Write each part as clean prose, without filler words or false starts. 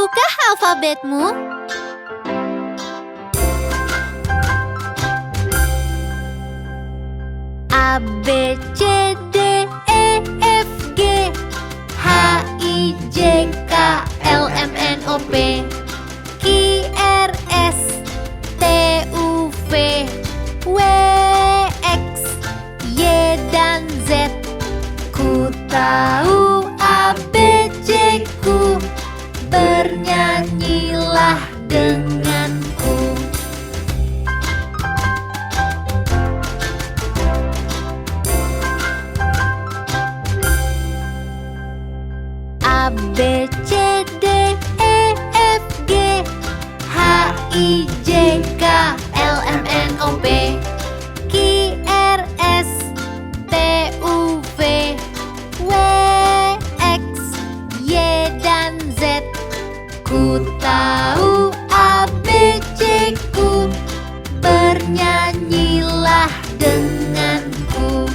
Tahukah alfabetmu? A, B, C, D, E, F, G H, I, J, K, L, M, N, O, P Q, R, S, T, U, V W, X, Y, dan Z Ku tahu A, B, C, ku Bernyanyilah denganku. A, B, C, D, E, F, G H, I, J, K, L, M, N, O, P Q, R, S, T, U, V W, X, Y, dan Z Ku tahu A, B, C, ku Bernyanyilah denganku.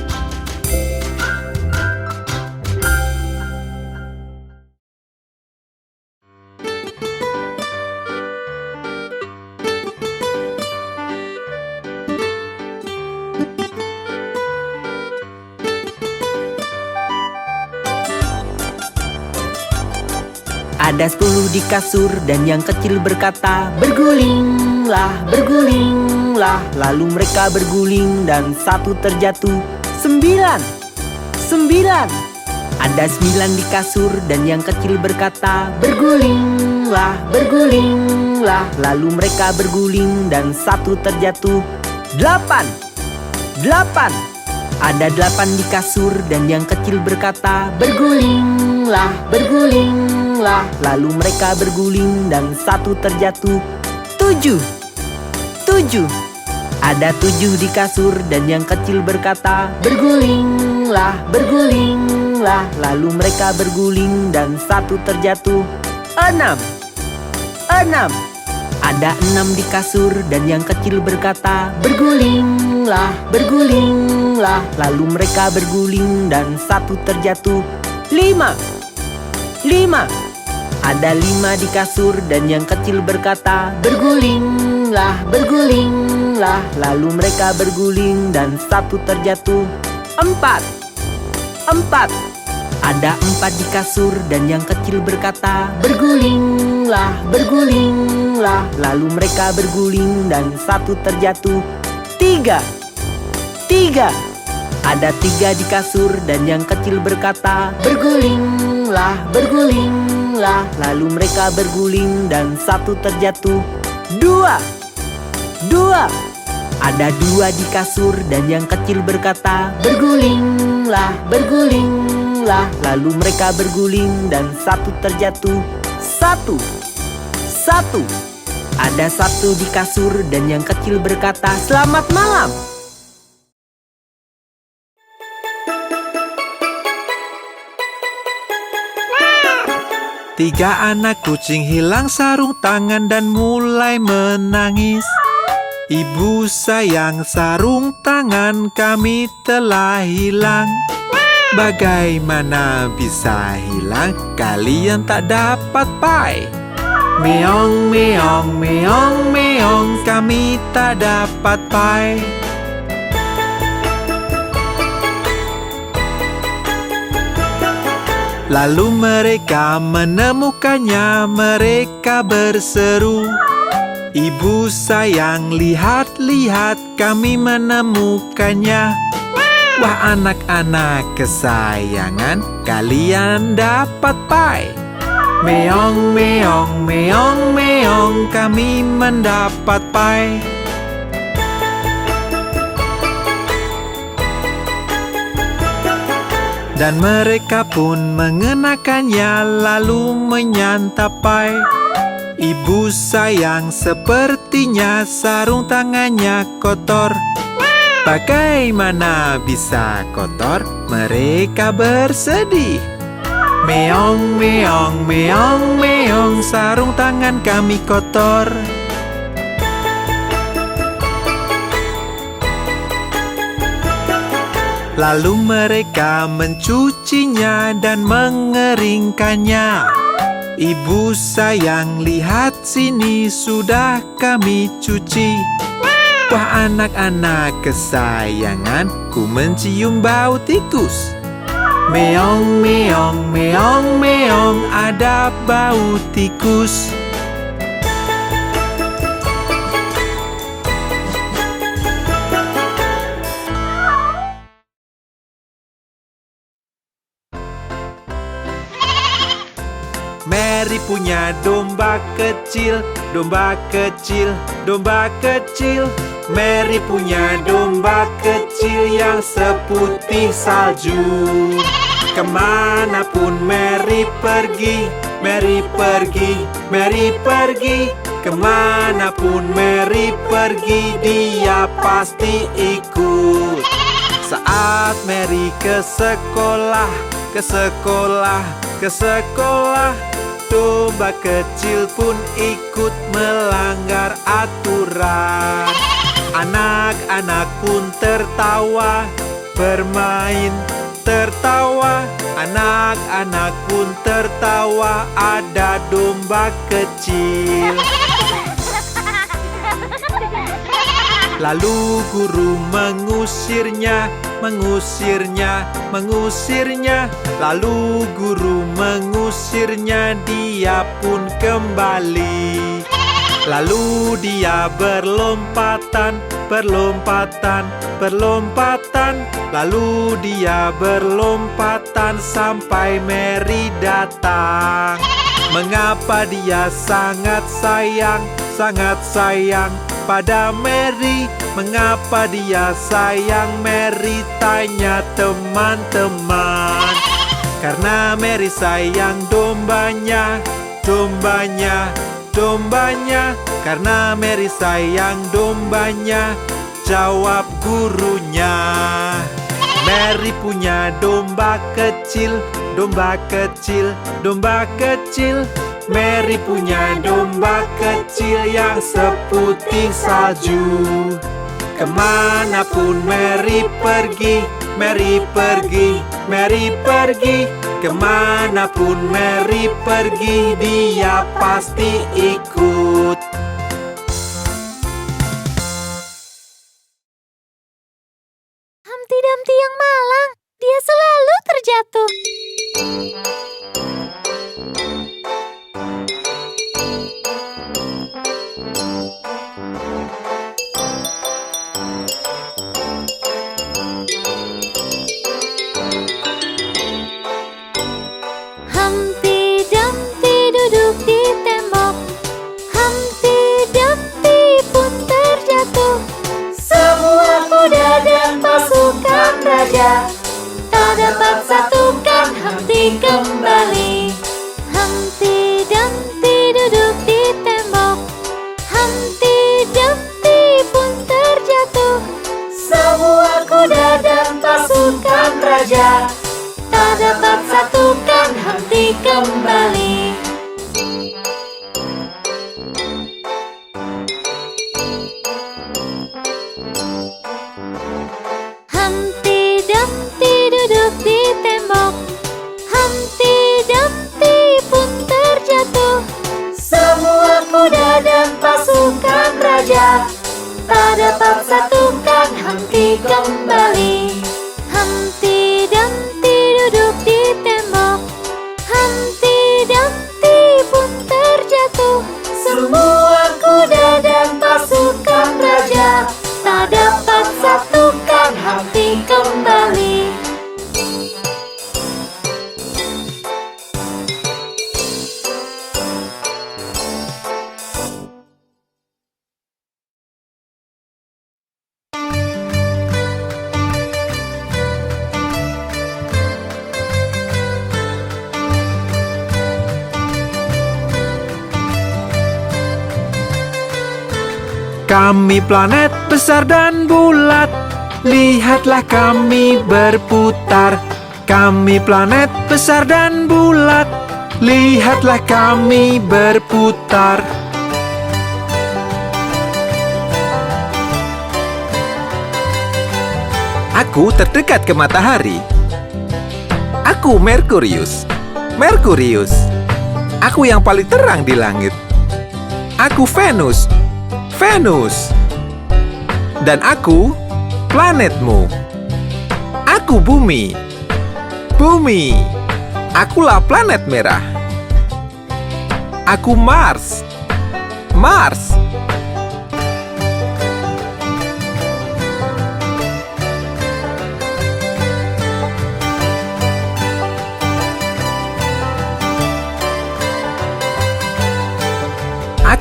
Ada 10 di kasur dan yang kecil berkata, bergulinglah, bergulinglah. Lalu mereka berguling dan satu terjatuh. 9. Ada 9 di kasur dan yang kecil berkata, bergulinglah, bergulinglah. Lalu mereka berguling dan satu terjatuh. 8. Ada 8 di kasur dan yang kecil berkata, bergulinglah, bergulinglah. Lalu mereka berguling dan satu terjatuh. 7. Ada 7 di kasur dan yang kecil berkata, bergulinglah, bergulinglah. Lalu mereka berguling dan satu terjatuh. 6. Ada 6 di kasur dan yang kecil berkata, bergulinglah, bergulinglah. Lalu mereka berguling dan satu terjatuh. 5. Ada 5 di kasur dan yang kecil berkata, bergulinglah, bergulinglah. Lalu mereka berguling dan satu terjatuh. 4. Ada 4 di kasur dan yang kecil berkata, bergulinglah, bergulinglah. Lalu mereka berguling dan satu terjatuh. 3. Ada 3 di kasur dan yang kecil berkata, bergulinglah, bergulinglah. Lalu mereka berguling dan satu terjatuh. 2. Ada 2 di kasur dan yang kecil berkata, bergulinglah, bergulinglah. Lalu mereka berguling dan satu terjatuh. 1. Ada 1 di kasur dan yang kecil berkata, selamat malam. Tiga anak kucing hilang sarung tangan dan mulai menangis. Ibu sayang, sarung tangan kami telah hilang. Bagaimana bisa hilang? Kalian tak dapat pai. Meong, meong, meong, meong, kami tak dapat pai. Lalu mereka menemukannya, mereka berseru, ibu sayang, lihat-lihat kami menemukannya. Wah anak-anak kesayangan, kalian dapat pai. Meong, meong, meong, meong, kami mendapat pai. Dan mereka pun mengenakannya lalu menyantap pai. Ibu sayang, sepertinya sarung tangannya kotor. Bagaimana bisa kotor? Mereka bersedih. Meong, meong, meong, meong, sarung tangan kami kotor. Lalu mereka mencucinya dan mengeringkannya. Ibu sayang, lihat sini sudah kami cuci. Wah, anak-anak kesayanganku mencium bau tikus. Meong, meong, meong, meong, ada bau tikus. Mary punya domba kecil, domba kecil, domba kecil. Mary punya domba kecil yang seputih salju. Kemanapun Mary pergi, Mary pergi, Mary pergi. Kemanapun Mary pergi, dia pasti ikut. Saat Mary ke sekolah, ke sekolah, ke sekolah, domba kecil pun ikut melanggar aturan. Anak-anak pun tertawa, bermain, tertawa. Anak-anak pun tertawa, ada domba kecil. Lalu guru mengusirnya, mengusirnya, mengusirnya. Lalu guru mengusirnya, dia pun kembali. Lalu dia berlompatan, berlompatan, berlompatan. Lalu dia berlompatan sampai Mary datang. Mengapa dia sangat sayang, sangat sayang pada Mary? Mengapa dia sayang Mary? Tanya teman-teman. Karena Mary sayang dombanya, dombanya, dombanya. Karena Mary sayang dombanya, jawab gurunya. Mary punya domba kecil, domba kecil, domba kecil. Mary punya domba kecil yang seputih salju. Kemanapun Mary pergi, Mary pergi, Mary pergi. Kemanapun Mary pergi, dia pasti ikut. Humpty Dumpty yang malang, dia selalu terjatuh. Humpty Dumpty duduk di tembok. Humpty Dumpty pun terjatuh. Semua kuda dan pasukan raja tak dapat satukan Humpty kembali. Humpty Dumpty duduk di tembok. Humpty Dumpty pun terjatuh. Semua kuda dan pasukan raja tak dapat satukan Humpty kembali. Humpty Dumpty duduk di tembok. Humpty Dumpty pun terjatuh. Semua kuda dan pasukan raja tak dapat satukan Humpty kembali. Humpty Dumpty duduk di tembok. Humpty Dumpty pun terjatuh. Semua kuda dan pasukan raja tak dapat satukan Humpty kembali. Kami planet besar dan bulat, lihatlah kami berputar. Kami planet besar dan bulat, lihatlah kami berputar. Aku terdekat ke matahari. Aku Merkurius. Merkurius. Aku yang paling terang di langit. Aku Venus. Venus. Dan aku planetmu. Aku bumi. Bumi. Akulah planet merah. Aku Mars. Mars.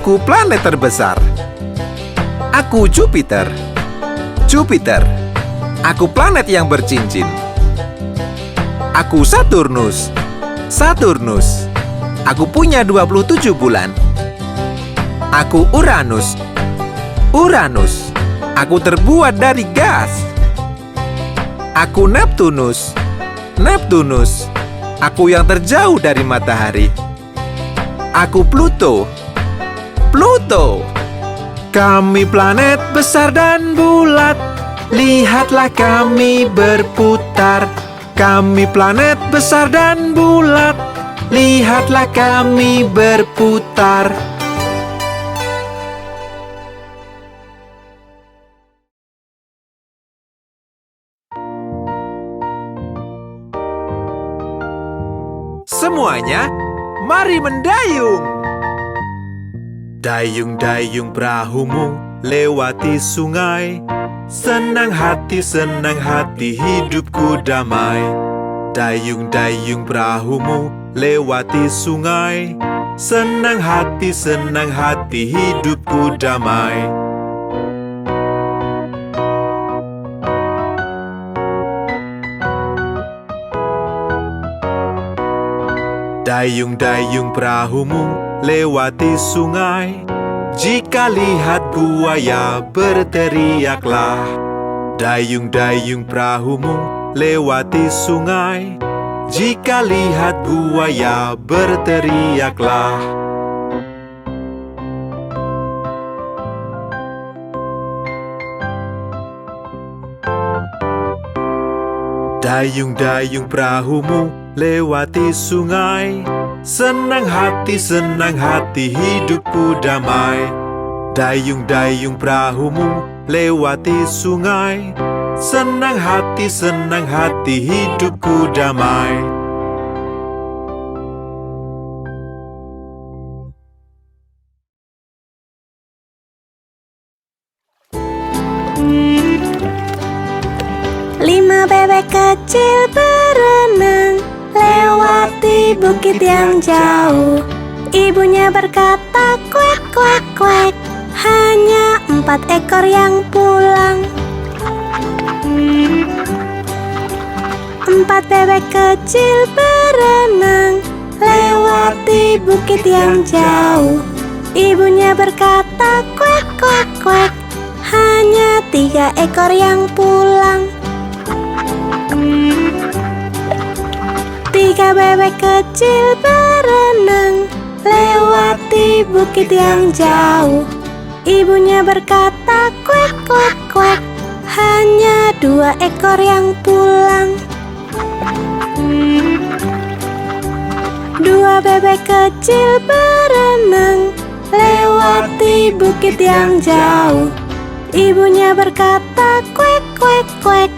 Aku planet terbesar. Aku Jupiter. Jupiter. Aku planet yang bercincin. Aku Saturnus. Saturnus. Aku punya 27 bulan. Aku Uranus. Uranus. Aku terbuat dari gas. Aku Neptunus. Neptunus. Aku yang terjauh dari matahari. Aku Pluto. Pluto. Kami planet besar dan bulat. Lihatlah kami berputar. Kami planet besar dan bulat. Lihatlah kami berputar. Semuanya, mari mendayung. Dayung-dayung perahumu lewati sungai. Senang hati hidupku damai. Dayung-dayung perahumu lewati sungai. Senang hati hidupku damai. Dayung-dayung perahumu lewati sungai. Jika lihat buaya berteriaklah. Dayung-dayung perahumu lewati sungai. Jika lihat buaya berteriaklah. Dayung-dayung perahumu lewati sungai. Senang hati hidupku damai. Dayung-dayung perahumu lewati sungai. Senang hati hidupku damai. Lima bebek kecil berenang lewati bukit yang jauh. Ibunya berkata, kuek, kuek, kuek. Hanya 4 ekor yang pulang. 4 bebek kecil berenang lewati bukit yang jauh. Ibunya berkata, kuek, kuek, kuek. Hanya 3 ekor yang pulang. 3 bebek kecil berenang lewati bukit yang jauh. Ibunya berkata, kuek, kuek, kuek. Hanya 2 ekor yang pulang. 2 bebek kecil berenang lewati bukit yang jauh. Ibunya berkata, kuek, kuek, kuek.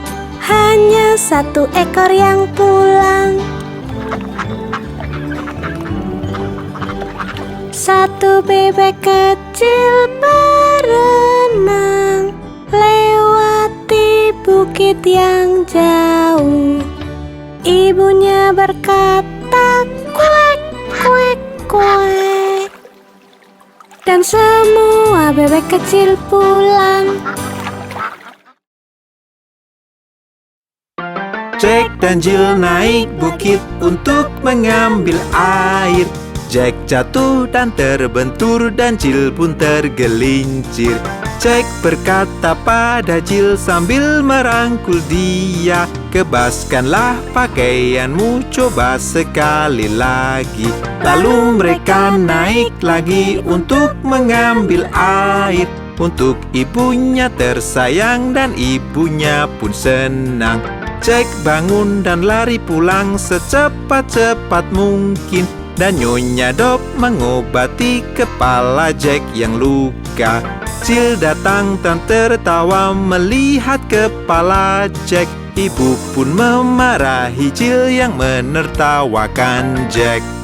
Hanya 1 ekor yang pulang. 1 bebek kecil berenang lewati bukit yang jauh. Ibunya berkata, kuek, kuek, kuek. Dan semua bebek kecil pulang. Jack dan Jill naik bukit untuk mengambil air. Jack jatuh dan terbentur dan Jill pun tergelincir. Jack berkata pada Jill sambil merangkul dia, kebaskanlah pakaianmu, coba sekali lagi. Lalu mereka naik lagi untuk mengambil air. Untuk ibunya tersayang dan ibunya pun senang. Jack bangun dan lari pulang secepat-cepat mungkin. Dan Nyonya Dop mengobati kepala Jack yang luka. Jill datang dan tertawa melihat kepala Jack. Ibu pun memarahi Jill yang menertawakan Jack.